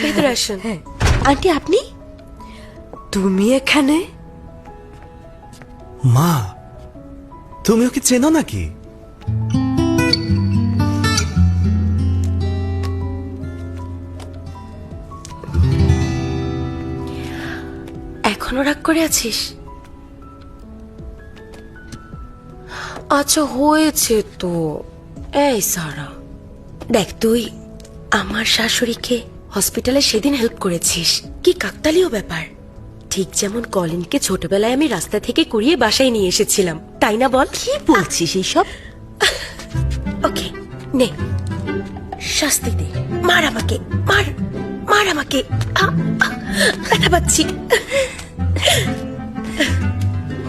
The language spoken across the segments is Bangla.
ভেতরে আসুন। হ্যাঁ আন্টি আপনি, তুমি এখানে? মা, তুমি ওকে চেনো নাকি? এখনো রাগ করে আছিস? আচ্ছা হয়েছে তো। এই সারা, দেখ তুই আমার শাশুড়িকে হসপিটালে সেদিন হেল্প করেছিস, কি কাকতালীয় ব্যাপার। ঠিক যেমন কলিনকে ছোটবেলায় আমি রাস্তা থেকে কুড়িয়ে বাসায় নিয়ে এসেছিলাম, তাই না বল? কি বলছিস এইসব? ওকে নে, শাস্তি দে, মার আমাকে, মার মার আমাকে, ব্যথা পাচ্ছি।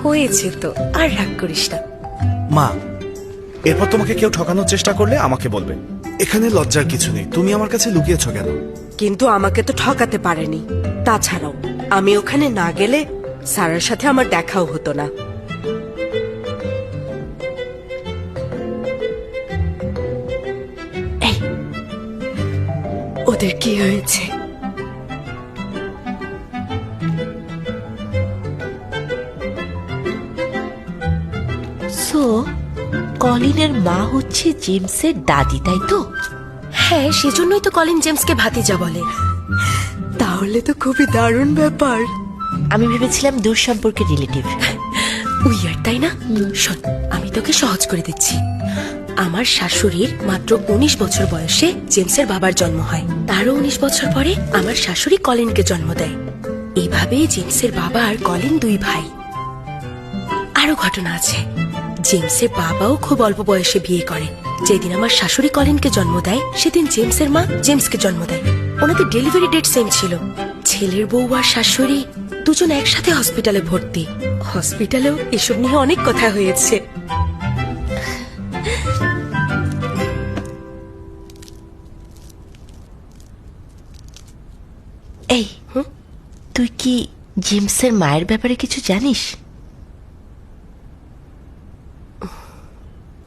হয়েছে তো, আর রাগ করিস না। মা, এরপর তোমাকে কেউ ঠকানোর চেষ্টা করলে আমাকে বলবে। এখানে লজ্জার কিছু নেই, তুমি আমার কাছে লুকিয়েছো কেন? কিন্তু আমাকে তো ঠকাতে পারেনি। তাছাড়াও আমি ওখানে না গেলে সারার সাথে আমার দেখাও হতো না। এই, ওদের কি হয়েছে? সো কলিনের মা হচ্ছে জেমসের দাদি, তাই তো? হ্যাঁ, সেজন্যই তো কলিন জেমসকে ভাতিজা বলে। তাহলে তো খুবই দারুণ ব্যাপার। আমি ভেবেছিলাম দূর সম্পর্কের রিলেটিভ। উইয়ার, তাই না? শোন, আমি তোকে সহজ করে দিচ্ছি। আমার শাশুড়ির মাত্র 19 বছর বয়সে জেমসের বাবার জন্ম হয়। তারও 19 বছর পরে আমার শাশুড়ি কলিনকে জন্ম দেয়। এইভাবে জেমসের বাবা আর কলিন দুই ভাই। আরো ঘটনা আছে, জেমসের বাবাও খুব অল্প বয়সে বিয়ে করে। যেদিন আমার শাশুড়ি কলিনকে জন্ম দেয় সেদিন জেমসের মা জেমসকে জন্ম দেয়। ওনাদের ডেলিভারি ডেট সেম ছিল। ছেলের বউ আর শাশুড়ি দুজন একসাথে হসপিটালে ভর্তি। হসপিটালেও এসব নিয়ে অনেক কথা হয়েছে। এই, তুই কি জেমসের মায়ের ব্যাপারে কিছু জানিস?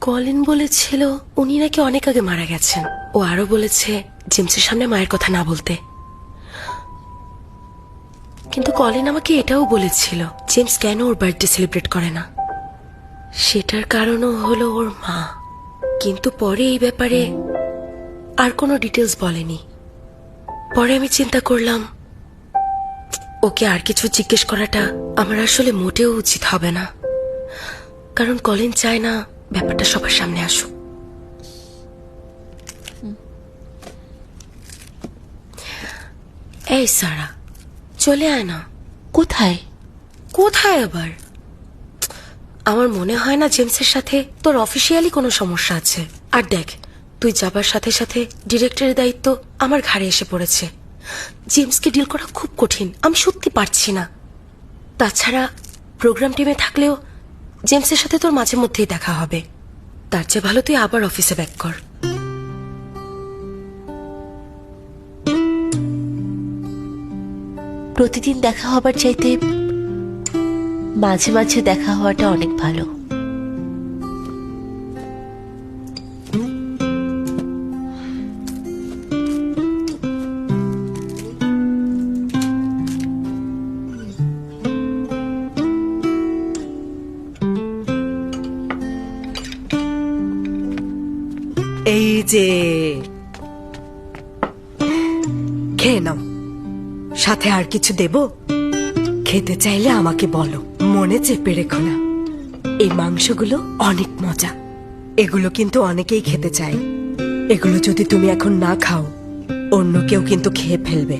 কলিন বলেছিল উনি নাকি অনেক আগে মারা গেছেন। ও আরো বলেছে জেমসের সামনে মায়ের কথা না বলতে। কিন্তু কলিন আমাকে এটাও বলেছিল জেমস কেন ওর বার্থডে সেলিব্রেট করে না। সেটার কারণও হলো ওর মা। কিন্তু পরে এই ব্যাপারে আর কোনো ডিটেলস বলেনি। পরে আমি চিন্তা করলাম ওকে আর কিছু জিজ্ঞেস করাটা আমার আসলে মোটেও উচিত হবে না, কারণ কলিন চায় না ব্যাপারটা সবার সামনে আসুক। এই সারা, চলে আয় না। কোথায়? কোথায় আবার? আমার মনে হয় না জেমসের সাথে তোর অফিসিয়ালি কোনো সমস্যা আছে। আর দেখ, তুই যাবার সাথে সাথে ডিরেক্টরের দায়িত্ব আমার ঘাড়ে এসে পড়েছে। জেমসকে ডিল করা খুব কঠিন, আমি সত্যি পারছি না। তাছাড়া প্রোগ্রাম টিমে থাকলেও জেমসের সাথে তোর মাঝে মধ্যেই দেখা হবে। তার চেয়ে ভালো তুই আবার অফিসে ব্যাক কর। প্রতিদিন দেখা হবার চাইতে মাঝে মাঝে দেখা হওয়াটা অনেক ভালো। এই যে খেয়ে নাও। সাথে আর কিছু দেব? খেতে চাইলে আমাকে বলো, মনে চেপে রেখো না। এই মাংসগুলো অনেক মজা, এগুলো কিন্তু অনেকেই খেতে চায়। এগুলো যদি তুমি এখন না খাও অন্য কেউ কিন্তু খেয়ে ফেলবে।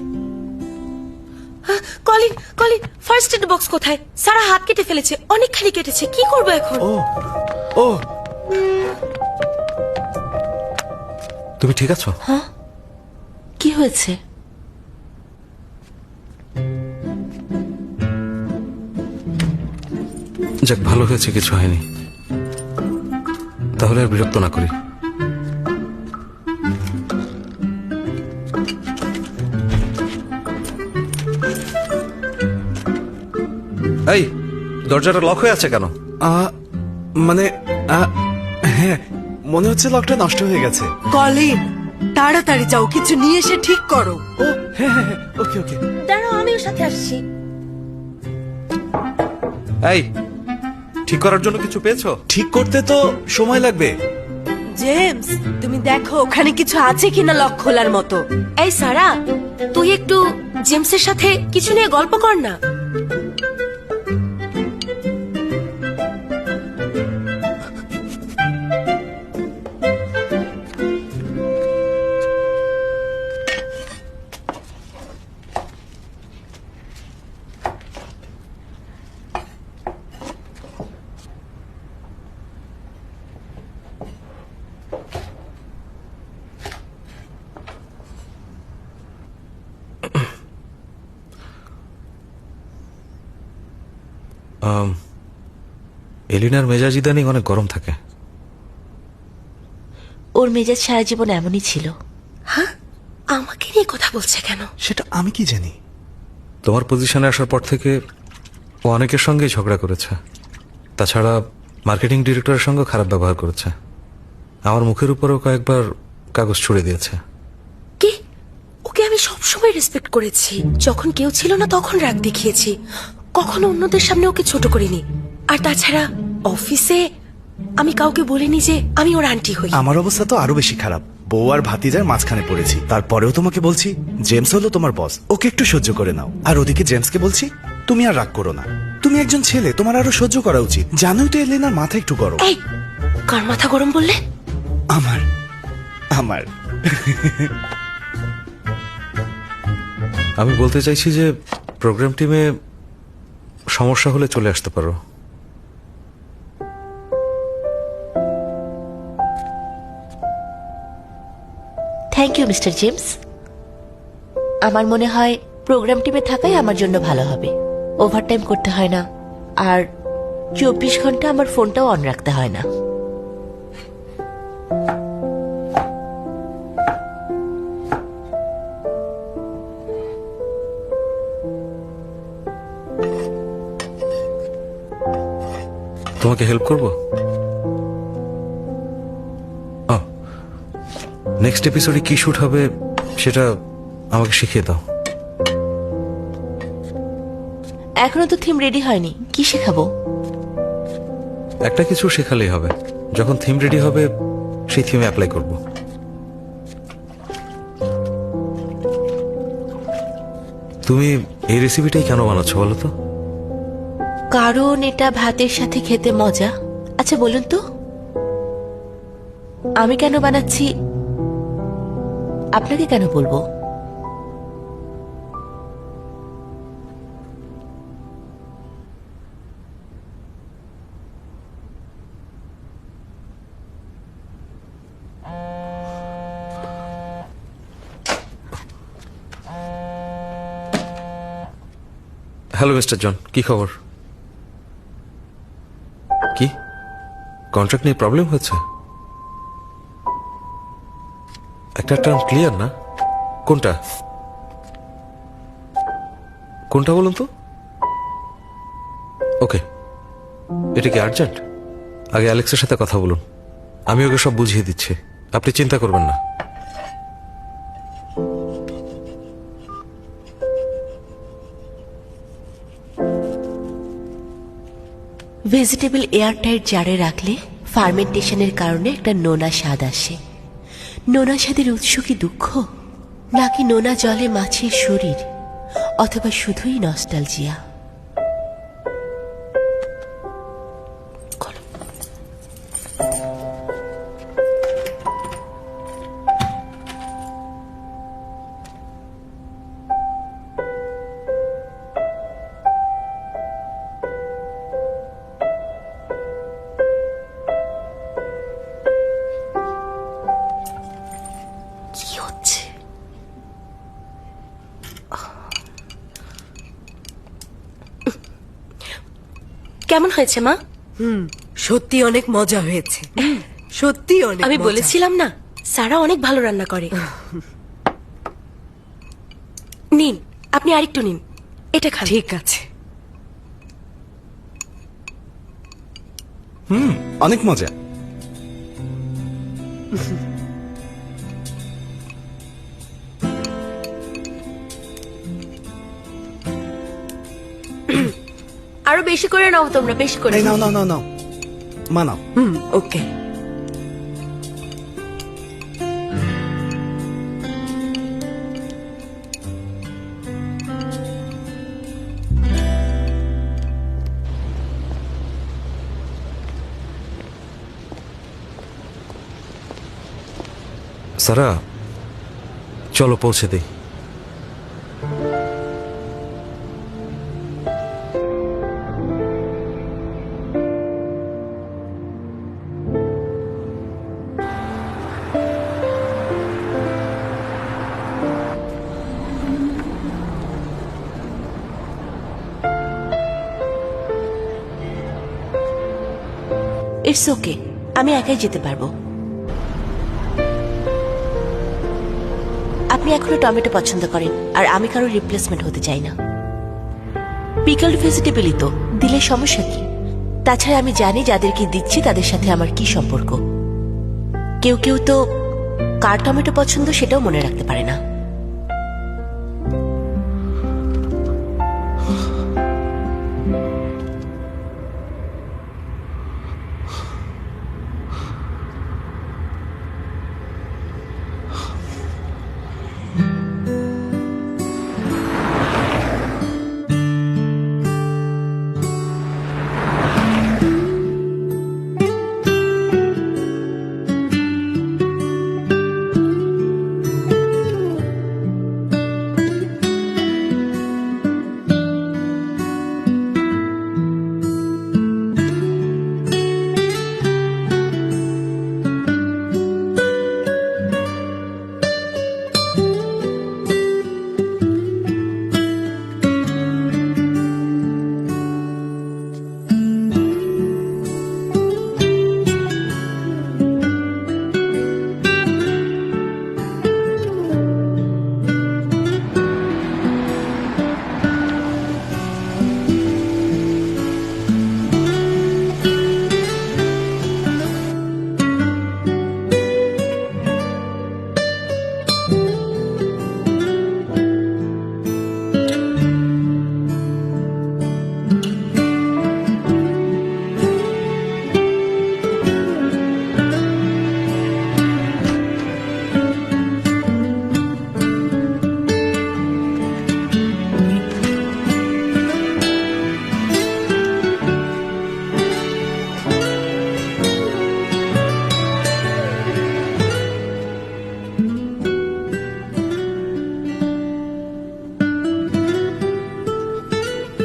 Colin, Colin, first aid box কোথায়? সারা হাত কেটে ফেলেছে, অনেকখানি কেটেছে, কি করবো এখন? ও ও, তুমি ঠিক আছো? হ্যাঁ, কি হয়েছে? যাক, ভালো হয়েছে, কিছু হয়নি। তাহলে আর বিরক্ত না করি। এই, দরজাটা লক হয়ে আছে কেন? মানে হ্যাঁ, মনে হচ্ছে লকটা নষ্ট হয়ে গেছে। কলিন, তাড়াতাড়ি যাও, কিছু নিয়ে এসে ঠিক করো। ও হ্যাঁ, ওকে ওকে। দাঁড়াও, আমিও সাথে আসছি। এই ঠিক করার জন্য কিছু পেয়েছো? ঠিক করতে তো সময় লাগবে। জেমস, তুমি দেখো ওখানে কিছু আছে কিনা লক খোলার মতো। এই সারা, তুই একটু জেমসের সাথে কিছু নিয়ে গল্প কর না। এলিনার মেজাজ ইদানিং অনেক গরম থাকে। ওর মেজাজ সারা জীবন এমনই ছিল। হ্যাঁ, আমাকে নিয়ে কথা বলছে কেন? সেটা আমি কি জানি। তোমার পজিশনে আসার পর থেকে ও অনেকের সঙ্গেই ঝগড়া করেছে। তাছাড়া মার্কেটিং ডিরেক্টরের সঙ্গে খারাপ ব্যবহার করেছে। আমার মুখের উপরেও কয়েকবার কাগজ ছুড়ে দিয়েছে। কি? ওকে আমি সবসময় রেসপেক্ট করেছি। যখন কেউ ছিল না তখন রাগ দেখিয়েছি, কখনো অন্যদের সামনে ওকে ছোট করিনি। আর তাছাড়া অফিসে আমি কাউকে বলিনি যে আমি ওর আন্টি হই। আমার অবস্থা তো আরো বেশি খারাপ। বউ আর ভাতিজার মাঝখানে পড়েছি। তারপরেও তোমাকে বলছি, জেমস হলো তোমার বস, ওকে একটু সহ্য করে নাও। আর ওদিকে জেমসকে বলছি, তুমি আর রাগ করো না। তুমি একজন ছেলে, তোমার আরো সহ্য করা উচিত। জানোই তো এলেনার মাথা একটু গরম। এই, কার মাথা গরম বললে? আমার আমার আমি বলতে চাইছি যে প্রোগ্রাম টিমে সমস্যা হলে চলে আসতে পারো। Thank you mister James. আমার মনে হয় প্রোগ্রাম টিমে থাকাই আমার জন্য ভালো হবে। ওভারটাইম করতে হয় না, আর 24 ঘন্টা আমার ফোনটাও অন রাখতে হয় না। তোমাকে হেল্প করবো? নেক্সট এপিসোডে কি শুট হবে সেটা আমাকে শিখিয়ে দাও। এখনো তো থিম রেডি হয়নি, কি শেখাবো? একটা কিছু শেখালেই হবে। যখন থিম রেডি হবে সেই থিমে অ্যাপ্লাই করব। তুমি এই রেসিপিটাই কেন বানাচ্ছো বলো তো? কারণ এটা ভাতের সাথে খেতে মজা। আচ্ছা বলুন তো, আমি কেন বানাচ্ছি আপনাকে কেন বলবো? হ্যালো মিস্টার জন, কি খবর? কি কন্ট্রাক্ট নিয়ে প্রবলেম হচ্ছে? একটা টার্ম ক্লিয়ার না। কোনটা কোনটা বলুন তো? ওকে, এটা কি আর্জেন্ট? আগে অ্যালেক্সের সাথে কথা বলুন, আমি ওকে সব বুঝিয়ে দিচ্ছি, আপনি চিন্তা করবেন না। ভেজিটেবল এয়ারটাইট জারে রাখলে ফার্মেন্টেশনের কারণে একটা নোনা স্বাদ আসে। নোনা স্বাদের উৎস কি দুঃখ, নাকি নোনা জলে মাছের শরীর, অথবা শুধুই নস্টালজিয়া? কি হচ্ছে? কেমন হয়েছে মা? সত্যি অনেক মজা হয়েছে। সত্যি অনেক আমি মজা। বলেছিলাম না, সারা অনেক ভালো রান্না করে। নিন, আপনি আরেকটু নিন, এটা খান। ঠিক আছে। অনেক মজা। আরো বেশি করে নাও তোমরা, বেশি করে। এই নাও নাও নাও নাও মা নাও। ওকে। সারা, চলো পৌঁছে দিই। ইটস ওকে, আমি একাই যেতে পারবো। আপনি এখনো টমেটো পছন্দ করেন, আর আমি কারো রিপ্লেসমেন্ট হতে চাই না। পিকলড ভেজিটেবলই তো, দিলে সমস্যা কি? তাছাড়া আমি জানি যাদেরকে দিচ্ছি তাদের সাথে আমার কি সম্পর্ক। কেউ কেউ তো কার টমেটো পছন্দ সেটাও মনে রাখতে পারে না।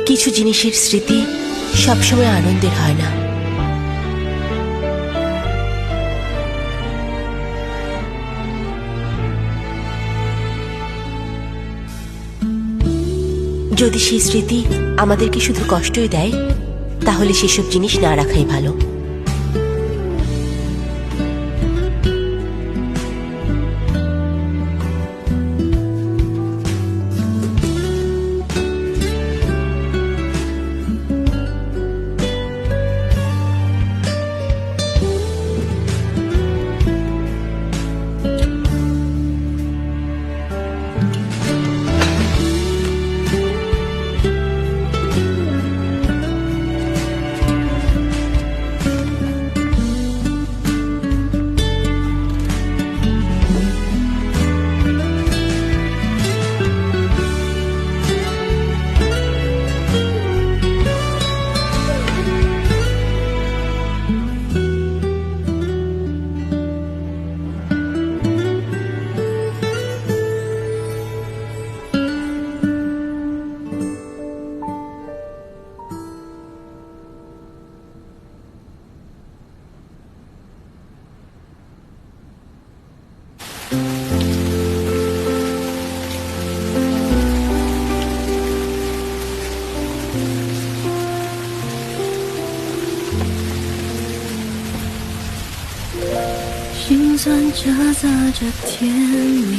কিছু জিনিসের স্মৃতি সবসময় আনন্দের হয় না। যদি সেই স্মৃতি আমাদেরকে শুধু কষ্টই দেয়, তাহলে সেসব জিনিস না রাখাই ভালো।夹杂着甜蜜，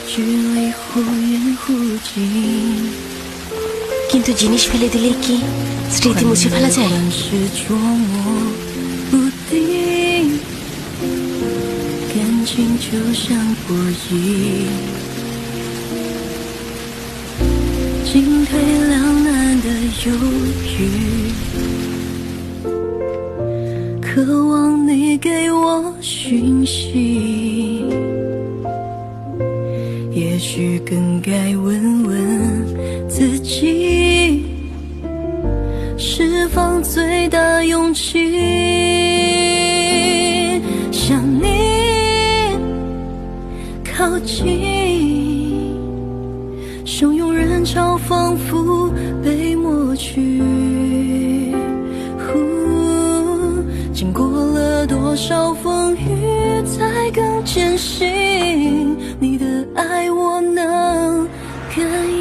距离忽远忽近。 কিন্তু জিনিস ফেলে দিলে কি স্মৃতি মুছে ফেলা যায়? 是捉摸不定，感情就像博弈，进退两难的犹豫，渴望你给我讯息，也许更该问问自己，释放最大勇气，向你靠近，汹涌人潮仿佛被抹去。经过了多少风雨，才更坚信你的爱我能感应。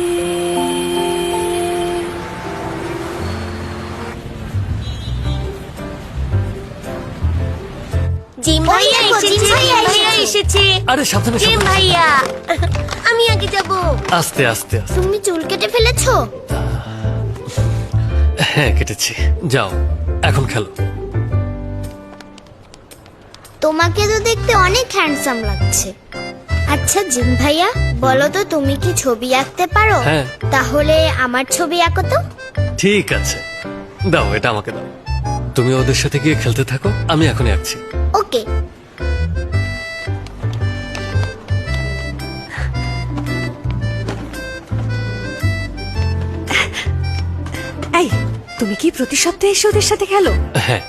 জিম ভাইয়া এসেছে, জিম ভাইয়া এসেছে। আরে সাবধানে জিম সাবধানে। ভাইয়া, আমি আগে যাব। আস্তে আস্তে আস্তে। তুমি চুল কেটে ফেলেছো? হ্যাঁ কেটেছি, যাও এখন খেলো। তোমাকে তো দেখতে অনেক হ্যান্ডসাম লাগছে। আচ্ছা জিম ভাইয়া, বলো তো তুমি কি ছবি আঁকতে পারো? হ্যাঁ। তাহলে আমার ছবি আঁকো তো। ঠিক আছে, দাও এটা আমাকে দাও। তুমি ওদের সাথে গিয়ে খেলতে থাকো, আমি এখনই আঁকছি। ওকে। এই, তুমি কি প্রতি সপ্তাহে এসে ওদের সাথে খেলো? হ্যাঁ।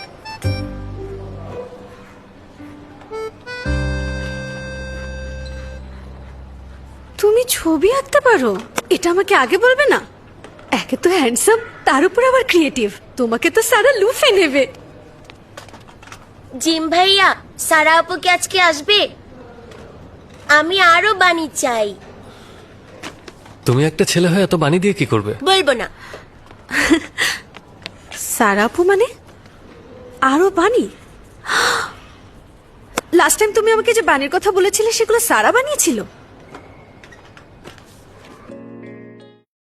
তুমি ছবি আঁকতে পারো? এটা আমাকে আগে বলবে না? একে তো হ্যান্ডসাম, তার উপর আবার ক্রিয়েটিভ। তোমাকে তো সারা লুফে নেবে। জিম ভাইয়া, সারা আপু কি আজকে আসবে? আমি আরো বানি চাই। তুমি একটা ছেলে হয়ে এত বানি দিয়ে কি করবে? বলবো না। সারাপু মানে আরো বানি? লাস্ট টাইম তুমি আমাকে যে বানির কথা বলেছিলে সেগুলো সারা বানিয়েছিল?